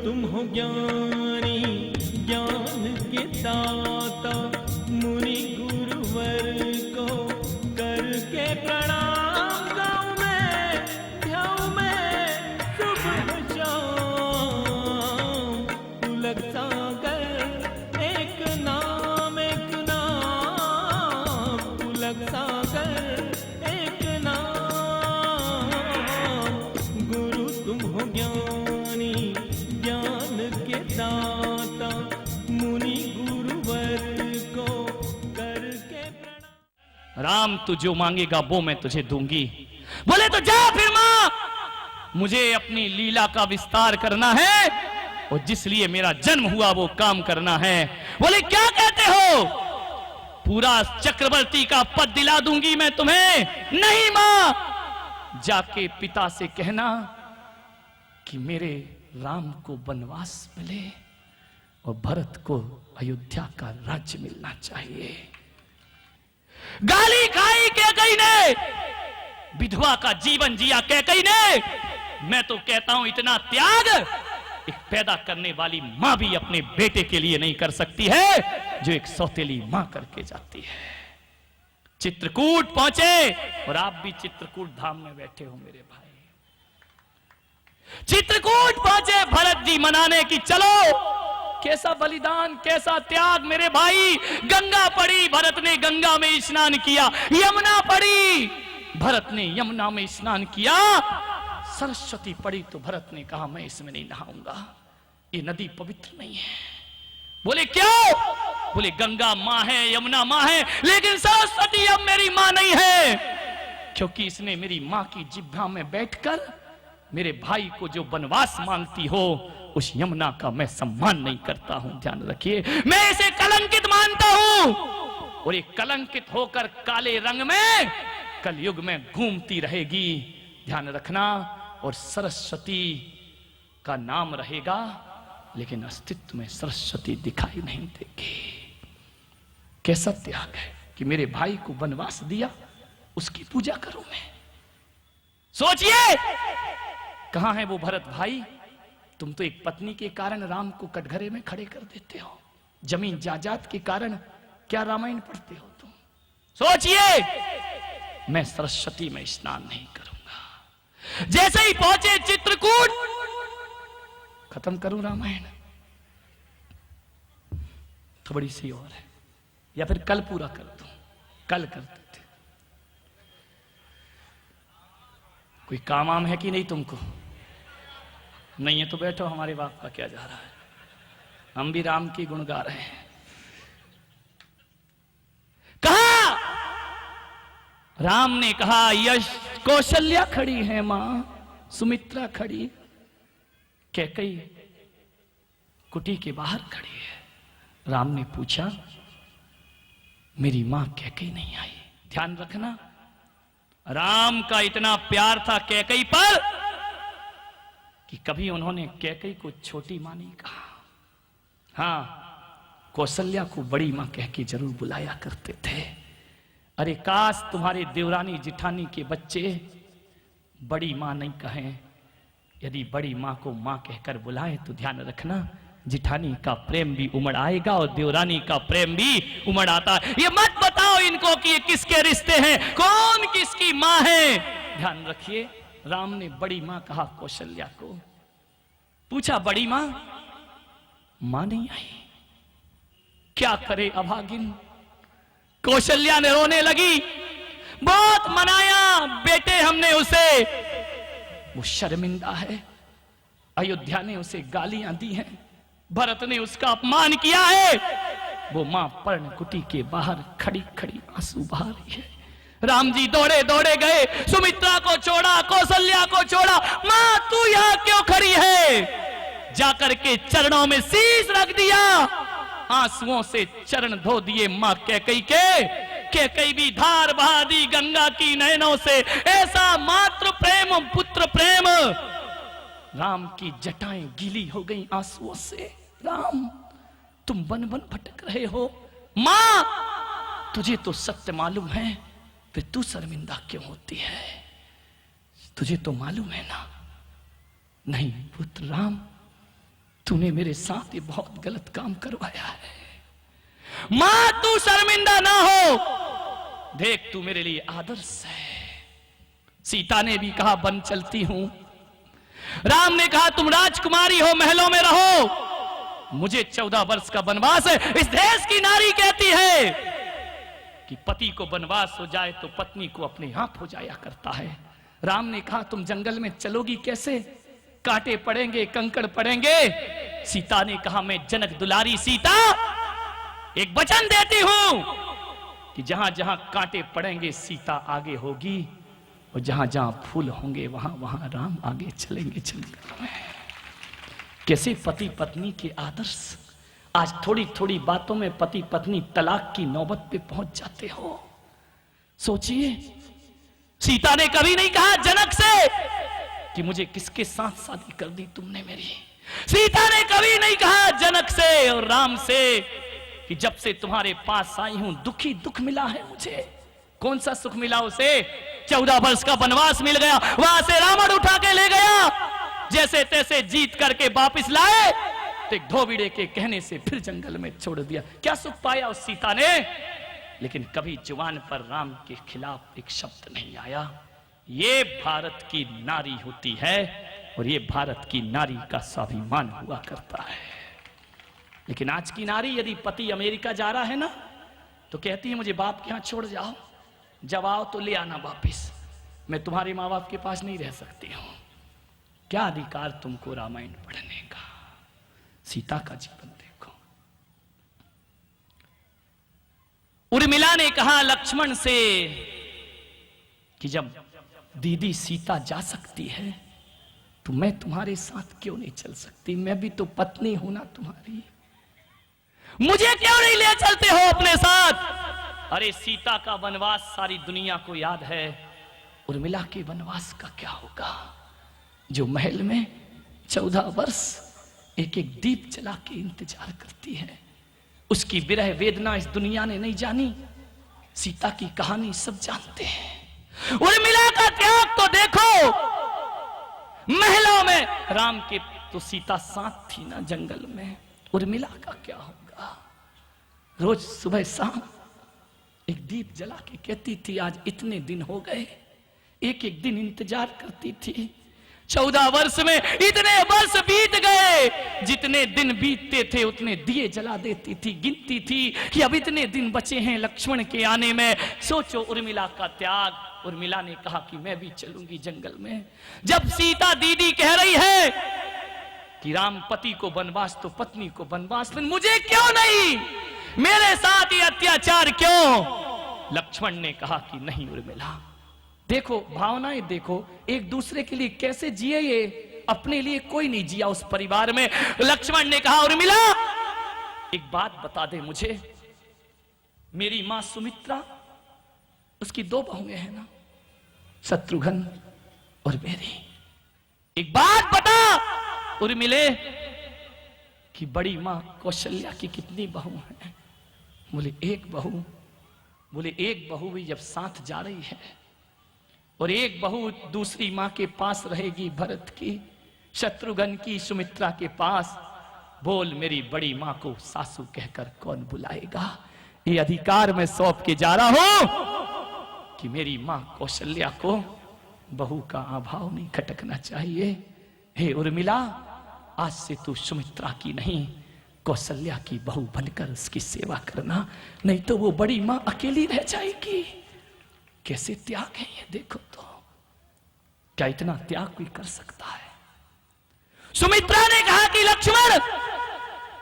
तुम हो ज्ञानी ज्ञान के दाता, मुनि गुरुवर को करके प्रणाम गाऊं मैं, ध्याऊं मैं सुबह शाम। पुलक सागर एक नाम, पुलक सागर एक नाम। गुरु तुम हो ज्ञानी ज्ञान के दाता, मुनि गुरुवर को करके प्रणाम। राम तू जो मांगेगा वो मैं तुझे दूंगी। बोले तो जा फिर मां, मुझे अपनी लीला का विस्तार करना है और जिस लिए मेरा जन्म हुआ वो काम करना है। बोले क्या कहते हो? पूरा चक्रवर्ती का पद दिला दूंगी मैं तुम्हें। नहीं मां, जाके पिता से कहना कि मेरे राम को वनवास मिले और भरत को अयोध्या का राज्य मिलना चाहिए। गाली खाई कैकई ने, विधवा का जीवन जिया कैकई ने। मैं तो कहता हूं इतना त्याग एक पैदा करने वाली मां भी अपने बेटे के लिए नहीं कर सकती है, जो एक सौतेली मां करके जाती है। चित्रकूट पहुंचे और आप भी चित्रकूट धाम में बैठे हो मेरे भाई। चित्रकूट पहुंचे भरत जी मनाने की चलो, कैसा बलिदान कैसा त्याग मेरे भाई। गंगा पड़ी, भरत ने गंगा में स्नान किया। यमुना पड़ी, भरत ने यमुना में स्नान किया। सरस्वती पड़ी तो भरत ने कहा मैं इसमें नहीं नहाऊंगा, ये नदी पवित्र नहीं है। बोले क्यों? बोले गंगा मां है, यमुना मां है, लेकिन सरस्वती अब मेरी मां नहीं है, क्योंकि इसने मेरी मां की जिह्वा में बैठकर मेरे भाई को जो वनवास मांगती हो उस यमुना का मैं सम्मान नहीं करता हूं। ध्यान रखिए, मैं इसे कलंकित मानता हूं और ये कलंकित होकर काले रंग में कलयुग में घूमती रहेगी। ध्यान रखना। और सरस्वती का नाम रहेगा लेकिन अस्तित्व में सरस्वती दिखाई नहीं देगी। कैसा त्याग है कि मेरे भाई को वनवास दिया, उसकी पूजा करूं मैं। सोचिए कहां है वो भरत भाई? तुम तो एक पत्नी के कारण राम को कटघरे में खड़े कर देते हो, जमीन जायदाद के कारण क्या रामायण पढ़ते हो तुम? सोचिए मैं सरस्वती में स्नान नहीं करूंगा। जैसे ही पहुंचे चित्रकूट, खत्म करूं रामायण? थोड़ी सी और है, या फिर कल पूरा कर दूं? कल करते थे। कोई काम आम है कि नहीं तुमको? नहीं है तो बैठो, हमारे बाप का क्या जा रहा है, हम भी राम की गुण गा रहे हैं। कहा राम ने कहा यश कौशल्या खड़ी है मां, सुमित्रा खड़ी, कैकई कुटी के बाहर खड़ी है। राम ने पूछा मेरी मां कैकई नहीं आई। ध्यान रखना, राम का इतना प्यार था कैकई पर कि कभी उन्होंने कैकई को छोटी मां नहीं कहा। हां, कौशल्या को बड़ी मां कह के जरूर बुलाया करते थे। अरे काश तुम्हारे देवरानी जिठानी के बच्चे बड़ी मां नहीं कहें। यदि बड़ी मां को मां कहकर बुलाए तो ध्यान रखना जिठानी का प्रेम भी उमड़ आएगा और देवरानी का प्रेम भी उमड़ आता है। ये मत बताओ इनको कि ये किसके रिश्ते हैं, कौन किसकी मां है। ध्यान रखिए, राम ने बड़ी मां कहा कौशल्या को। पूछा बड़ी मां, मां नहीं आई, क्या करे अभागिन। कौशल्या ने रोने लगी। बहुत मनाया बेटे हमने उसे, वो शर्मिंदा है। अयोध्या ने उसे गालियां दी हैं, भरत ने उसका अपमान किया है। वो मां पर्णकुटी के बाहर खड़ी खड़ी आंसू बहा रही है। राम जी दौड़े दौड़े गए, सुमित्रा को छोड़ा, कौशल्या को छोड़ा। मां तू यहां क्यों खड़ी है? जाकर के चरणों में शीश रख दिया, आंसुओं से चरण धो दिए मां कैकई के। कैकई भी धार बहा दी गंगा की नयनों से। ऐसा मातृ प्रेम पुत्र प्रेम। राम की जटाएं गीली हो गई आंसुओं से। राम तुम वन वन भटक रहे हो, मां तुझे तो सत्य मालूम है, फिर तू शर्मिंदा क्यों होती है? तुझे तो मालूम है ना। नहीं पुत्र राम, तूने मेरे साथ ये बहुत गलत काम करवाया है। मां तू शर्मिंदा ना हो, देख तू मेरे लिए आदर्श है। सीता ने भी कहा बन चलती हूं। राम ने कहा तुम राजकुमारी हो, महलों में रहो, मुझे 14 वर्ष का वनवास है। इस देश की नारी कहती है कि पति को वनवास हो जाए तो पत्नी को अपने आप हो जाया करता है। राम ने कहा तुम जंगल में चलोगी कैसे, कांटे पड़ेंगे, कंकड़ पड़ेंगे। सीता ने कहा मैं जनक दुलारी सीता एक वचन देती हूं कि जहां जहां कांटे पड़ेंगे सीता आगे होगी, और जहां जहां फूल होंगे वहां वहां राम आगे चलेंगे जंगल में। कैसे पति पत्नी के आदर्श। आज थोड़ी थोड़ी बातों में पति पत्नी तलाक की नौबत पे पहुंच जाते हो। सोचिए, सीता ने कभी नहीं कहा जनक से कि मुझे किसके साथ शादी कर दी तुमने मेरी। सीता ने कभी नहीं कहा जनक से और राम से कि जब से तुम्हारे पास आई हूं दुखी दुख मिला है मुझे। कौन सा सुख मिला उसे? 14 वर्ष का वनवास मिल गया, वहां से रावण उठा के ले गया, जैसे तैसे जीत करके वापस लाए, तो एक धोबिड़े के कहने से फिर जंगल में छोड़ दिया। क्या सुख पाया उस सीता ने? लेकिन कभी जुबान पर राम के खिलाफ एक शब्द नहीं आया। ये भारत की नारी होती है और ये भारत की नारी का स्वाभिमान हुआ करता है। लेकिन आज की नारी यदि पति अमेरिका जा रहा है ना, तो कहती है मुझे बाप के यहां छोड़ जाओ, जब आओ तो ले आना वापिस, मैं तुम्हारे माँ बाप के पास नहीं रह सकती हूं। क्या अधिकार तुमको रामायण पढ़ने का? सीता का जीवन देखो। उर्मिला ने कहा लक्ष्मण से कि जब दीदी सीता जा सकती है तो मैं तुम्हारे साथ क्यों नहीं चल सकती? मैं भी तो पत्नी हूं ना तुम्हारी, मुझे क्यों नहीं ले चलते हो अपने साथ? अरे सीता का वनवास सारी दुनिया को याद है, उर्मिला के वनवास का क्या होगा? जो महल में 14 वर्ष एक एक दीप जला के इंतजार करती है, उसकी विरह वेदना इस दुनिया ने नहीं जानी। सीता की कहानी सब जानते हैं। उर्मिला का त्याग तो देखो, महलों में राम के तो सीता साथ थी ना जंगल में। उर्मिला का क्या होगा? रोज सुबह शाम एक दीप जला के कहती थी आज इतने दिन हो गए, एक एक दिन इंतजार करती थी। 14 वर्ष में इतने वर्ष बीत गए, जितने दिन बीतते थे उतने दिए जला देती थी, गिनती थी कि अब इतने दिन बचे हैं लक्ष्मण के आने में। सोचो उर्मिला का त्याग। उर्मिला ने कहा कि मैं भी चलूंगी जंगल में। जब सीता दीदी कह रही है कि राम पति को वनवास तो पत्नी को वनवास, मुझे क्यों नहीं, मेरे साथ ये अत्याचार क्यों? लक्ष्मण ने कहा कि नहीं उर्मिला, देखो भावनाएं देखो, एक दूसरे के लिए कैसे जिए, ये अपने लिए कोई नहीं जिया उस परिवार में। लक्ष्मण ने कहा उर्मिला एक बात बता दे मुझे, मेरी मां सुमित्रा, उसकी 2 बहुएं हैं ना, शत्रुघ्न और मेरी। एक बात बता उर्मिले कि बड़ी मां कौशल्या की कितनी बहू हैं? बोले 1 बहू। बोले 1 बहू भी जब साथ जा रही है और 1 बहू दूसरी मां के पास रहेगी, भरत की, शत्रुघ्न की, सुमित्रा के पास, बोल मेरी बड़ी मां को सासू कहकर कौन बुलाएगा? ये अधिकार मैं सौंप के जा रहा हूं कि मेरी मां कौशल्या को बहू का अभाव नहीं खटकना चाहिए। हे उर्मिला, आज से तू सुमित्रा की नहीं कौशल्या की बहू बनकर उसकी सेवा करना, नहीं तो वो बड़ी मां अकेली रह जाएगी। कैसे त्याग है ये देखो तो, क्या इतना त्याग कोई कर सकता है? सुमित्रा ने कहा कि लक्ष्मण,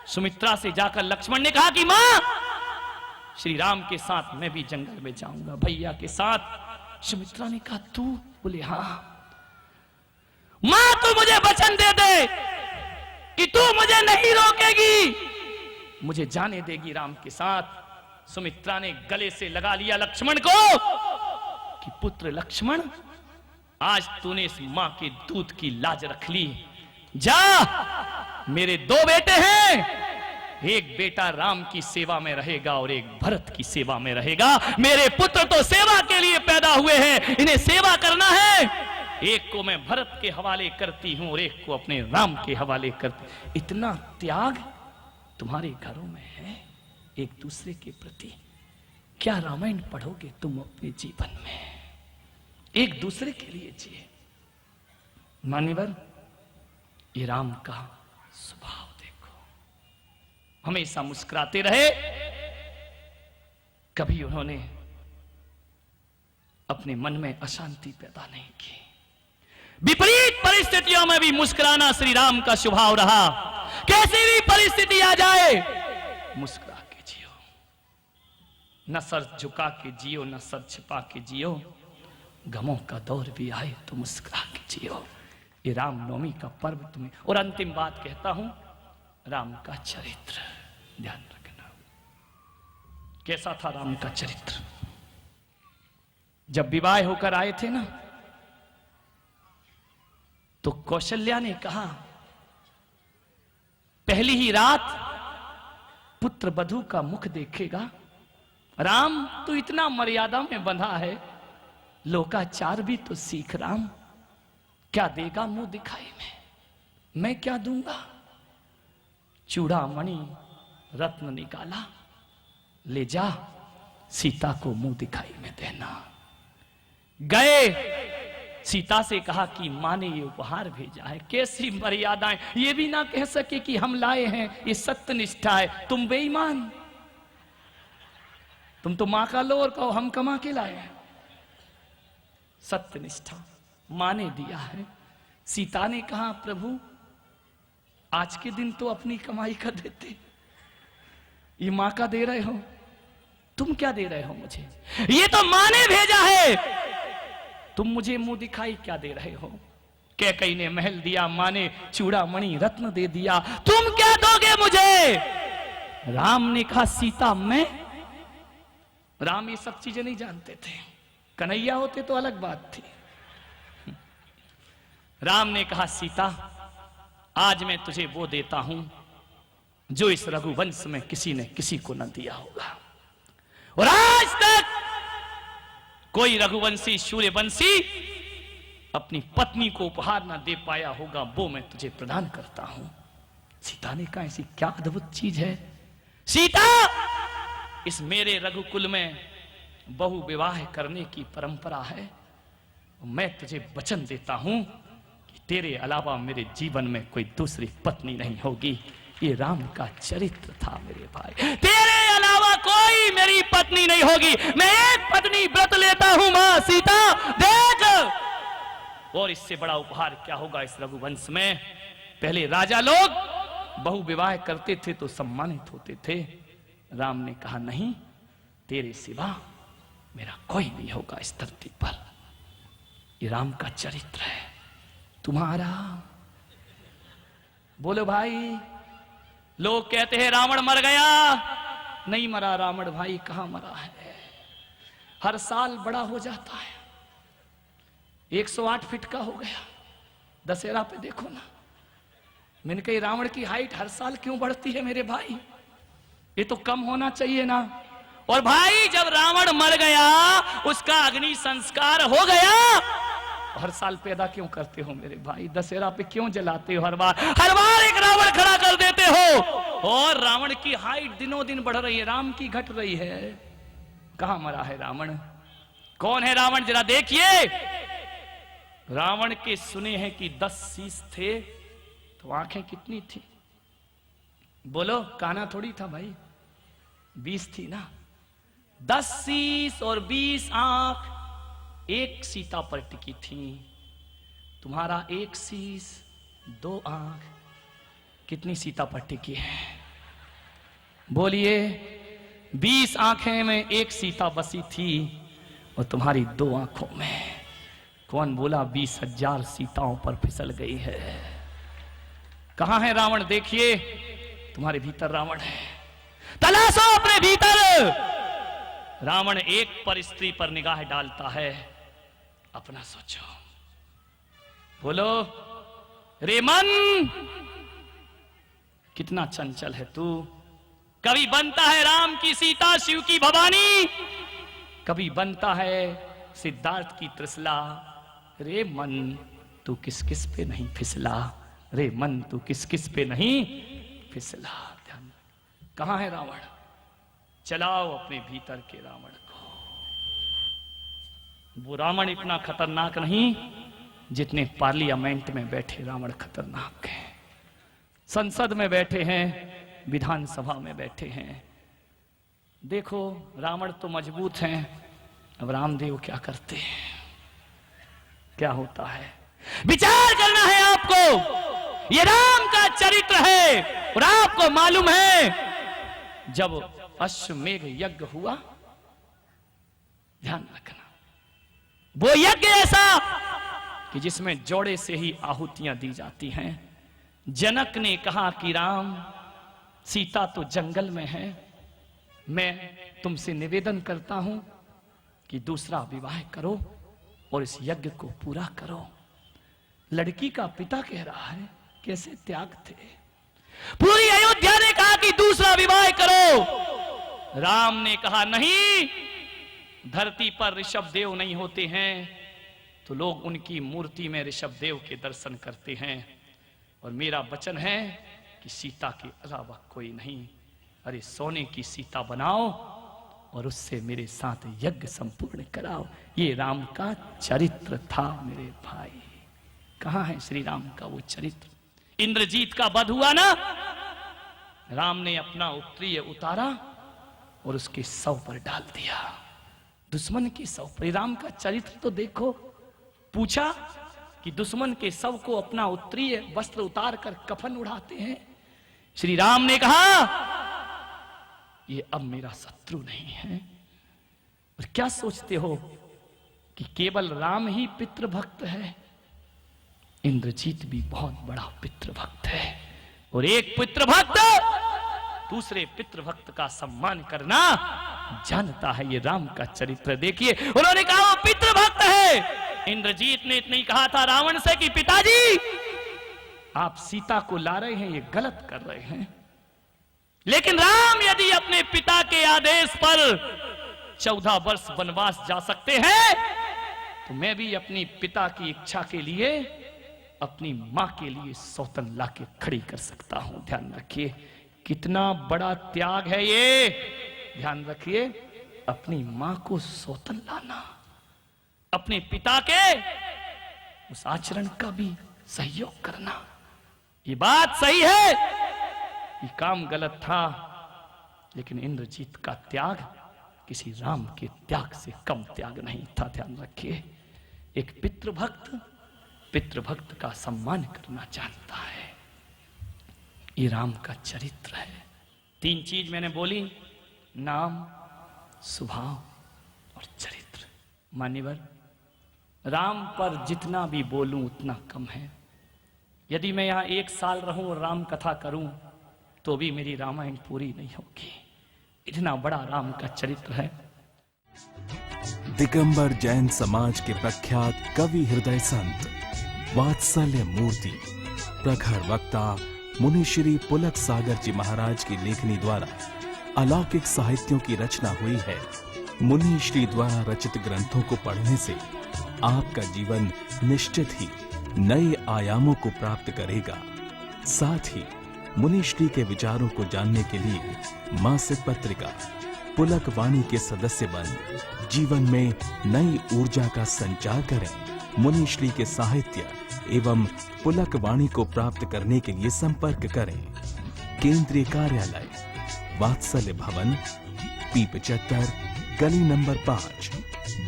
सुमित्रा से जाकर लक्ष्मण ने कहा कि मां श्री राम के साथ मैं भी जंगल में जाऊंगा, भैया के साथ। सुमित्रा ने कहा तू? बोले हाँ। मां तू मुझे वचन दे दे कि तू मुझे नहीं रोकेगी, मुझे जाने देगी राम के साथ। सुमित्रा ने गले से लगा लिया लक्ष्मण को कि पुत्र लक्ष्मण, आज तूने इस मां के दूध की लाज रख ली, जा, मेरे 2 बेटे हैं, एक बेटा राम की सेवा में रहेगा और एक भरत की सेवा में रहेगा। मेरे पुत्र तो सेवा के लिए पैदा हुए हैं, इन्हें सेवा करना है। एक को मैं भरत के हवाले करती हूं और एक को अपने राम के हवाले करती। इतना त्याग तुम्हारे घरों में है एक दूसरे के प्रति। क्या रामायण पढ़ोगे तुम अपने जीवन में? एक दूसरे के लिए जिए। मान्यवर, ये राम का स्वभाव देखो, हमेशा मुस्कुराते रहे। कभी उन्होंने अपने मन में अशांति पैदा नहीं की। विपरीत परिस्थितियों में भी मुस्कुराना श्री राम का स्वभाव रहा। कैसी भी परिस्थिति आ जाए मुस्कुरा के जियो, न सर झुका के जियो, न सर छिपा के जियो। गमों का दौर भी आए तो मुस्कुरा के जियो। ये रामनवमी का पर्व तुम्हें। और अंतिम बात कहता हूं, राम का चरित्र ध्यान रखना। कैसा था राम का चरित्र? जब विवाह होकर आए थे ना, तो कौशल्या ने कहा, पहली ही रात पुत्र वधू का मुख देखेगा। राम तू इतना मर्यादा में बंधा है, लोकाचार भी तो सीख। राम क्या देगा मुंह दिखाई में? मैं क्या दूंगा? चूड़ामणि रत्न निकाला, ले जा सीता को मुंह दिखाई में देना। गए, सीता से कहा कि मां ने ये उपहार भेजा है। कैसी मर्यादाएं! ये भी ना कह सके कि हम लाए हैं, ये सत्यनिष्ठा है। तुम बेईमान, तुम तो मां का लो और कहो हम कमा के लाए हैं। सत्यनिष्ठा मां ने दिया है। सीता ने कहा, प्रभु आज के दिन तो अपनी कमाई का देते, ये मां का दे रहे हो, तुम क्या दे रहे हो मुझे? ये तो मां ने भेजा है, तुम मुझे मुंह दिखाई क्या दे रहे हो? कैकई ने महल दिया, मां ने चूड़ामणि रत्न दे दिया, तुम क्या दोगे मुझे? राम ने कहा, सीता मैं? राम ये सब चीजें नहीं जानते थे। कन्हैया होते तो अलग बात थी। राम ने कहा, सीता आज मैं तुझे वो देता हूं जो इस रघुवंश में किसी ने किसी को न दिया होगा। और आज तक कोई रघुवंशी सूर्यवंशी अपनी पत्नी को उपहार न दे पाया होगा, वो मैं तुझे प्रदान करता हूं। सीता ने कहा, ऐसी क्या अद्भुत चीज है? सीता, इस मेरे रघुकुल में बहु विवाह करने की परंपरा है। मैं तुझे वचन देता हूं कि तेरे अलावा मेरे जीवन में कोई दूसरी पत्नी नहीं होगी। ये राम का चरित्र था मेरे भाई। तेरे अलावा कोई मेरी पत्नी नहीं होगी। मैं एक पत्नी व्रत लेता हूं मां सीता, देख। और इससे बड़ा उपहार क्या होगा इस रघुवंश में? पहले राजा लोग बहु विवाह करते थे तो सम्मानित होते थे। राम ने कहा, नहीं, तेरे सिवा मेरा कोई नहीं होगा इस धरती पर। ये राम का चरित्र है तुम्हारा। बोलो भाई। लोग कहते हैं रावण मर गया, नहीं मरा रावण भाई, कहां मरा है? हर साल बड़ा हो जाता है, 108 फीट का हो गया। दशहरा पे देखो ना, मैंने कही रावण की हाइट हर साल क्यों बढ़ती है मेरे भाई? ये तो कम होना चाहिए ना। और भाई जब रावण मर गया, उसका अग्नि संस्कार हो गया, हर साल पैदा क्यों करते हो मेरे भाई? दशहरा पे क्यों जलाते हो? हर बार एक रावण खड़ा कर देते हो। और रावण की हाइट दिनों दिन बढ़ रही है, राम की घट रही है। कहां मरा है रावण? कौन है रावण? जरा देखिए। रावण के सुने हैं कि 10 शीश थे, तो आंखें कितनी थी? बोलो, काना थोड़ी था भाई, 20 थी ना। 10 शीश और 20 आंख एक सीता पर टिकी थी। तुम्हारा 1 शीश 2 आंख कितनी सीता पर टिकी है? बोलिए। 20 आंखें में 1 सीता बसी थी, और तुम्हारी 2 आंखों में कौन बोला 20,000 सीताओं पर फिसल गई है? कहां है रावण? देखिए, तुम्हारे भीतर रावण है, तलाशो अपने भीतर। रावण एक पर स्त्री पर निगाह डालता है, अपना सोचो। बोलो, रे मन कितना चंचल है तू। कभी बनता है राम की सीता, शिव की भवानी, कभी बनता है सिद्धार्थ की त्रिशला, रे मन तू किस किस पे नहीं फिसला, रे मन तू किस किस पे नहीं फिसला। ध्यान, कहां है रावण? चलाओ अपने भीतर के रावण को। वो रावण इतना खतरनाक नहीं जितने पार्लियामेंट में बैठे रावण खतरनाक हैं, संसद में बैठे हैं, विधानसभा में बैठे हैं। देखो रावण तो मजबूत हैं, अब रामदेव क्या करते हैं, क्या होता है, विचार करना है आपको। ये राम का चरित्र है और आपको मालूम है जब अश्वमेघ यज्ञ हुआ, ध्यान रखना, वो यज्ञ ऐसा कि जिसमें जोड़े से ही आहुतियां दी जाती हैं। जनक ने कहा कि राम सीता तो जंगल में है, मैं तुमसे निवेदन करता हूं कि दूसरा विवाह करो और इस यज्ञ को पूरा करो। लड़की का पिता कह रहा है, कैसे त्याग थे। पूरी अयोध्या ने कहा कि दूसरा विवाह करो। राम ने कहा नहीं, धरती पर ऋषभ देव नहीं होते हैं तो लोग उनकी मूर्ति में ऋषभ देव के दर्शन करते हैं, और मेरा वचन है कि सीता के अलावा कोई नहीं। अरे सोने की सीता बनाओ और उससे मेरे साथ यज्ञ संपूर्ण कराओ। ये राम का चरित्र था मेरे भाई। कहां है श्री राम का वो चरित्र? इंद्रजीत का वध हुआ ना, राम ने अपना उत्तरीय उतारा और उसके शव पर डाल दिया, दुश्मन के शव पर। राम का चरित्र तो देखो। पूछा कि दुश्मन के शव को अपना उत्तरीय वस्त्र उतार कर कफन उड़ाते हैं। श्री राम ने कहा ये अब मेरा शत्रु नहीं है। और क्या सोचते हो कि केवल राम ही पितृभक्त है? इंद्रजीत भी बहुत बड़ा पितृभक्त है, और एक पितृभक्त दूसरे पितृभक्त का सम्मान करना जानता है। ये राम का चरित्र देखिए। उन्होंने कहा वो पितृभक्त है। इंद्रजीत ने इतना ही कहा था रावण से कि पिताजी आप सीता को ला रहे हैं, ये गलत कर रहे हैं। लेकिन राम यदि अपने पिता के आदेश पर 14 वर्ष वनवास जा सकते हैं तो मैं भी अपनी पिता की इच्छा के लिए अपनी मां के लिए सौतन लाके खड़ी कर सकता हूं। ध्यान रखिए कितना बड़ा त्याग है ये। ध्यान रखिए, अपनी मां को सौतन लाना, अपने पिता के उस आचरण का भी सहयोग करना। ये बात सही है, ये काम गलत था, लेकिन इंद्रजीत का त्याग किसी राम के त्याग से कम त्याग नहीं था। ध्यान रखिए, एक पितृभक्त का सम्मान करना जानता है। ये राम का चरित्र है। 3 चीज मैंने बोली, नाम, स्वभाव और चरित्र। मान्यवर, राम पर जितना भी बोलूं उतना कम है। यदि मैं यहां 1 साल रहूं और राम कथा करूं तो भी मेरी रामायण पूरी नहीं होगी। इतना बड़ा राम का चरित्र है। दिगंबर जैन समाज के प्रख्यात कवि हृदय संत वात्सल्य मूर्ति प्रखर वक्ता मुनि श्री पुलक सागर जी महाराज की लेखनी द्वारा अलौकिक साहित्यों की रचना हुई है। मुनि श्री द्वारा रचित ग्रंथों को पढ़ने से आपका जीवन निश्चित ही नए आयामों को प्राप्त करेगा। साथ ही मुनि श्री के विचारों को जानने के लिए मासिक पत्रिका पुलक वाणी के सदस्य बन जीवन में नई ऊर्जा का संचार करें। मुनि श्री के साहित्य एवं पुलक वाणी को प्राप्त करने के लिए संपर्क करें। केंद्रीय कार्यालय वात्सल्य भवन, P75, गली number 5,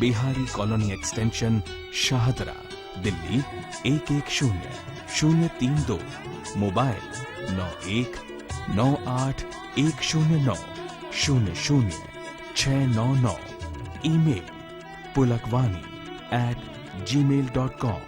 Bihari colony extension, Shahdara, Delhi 110032। Mobile 919810900699। Email pulakvani@gmail.com।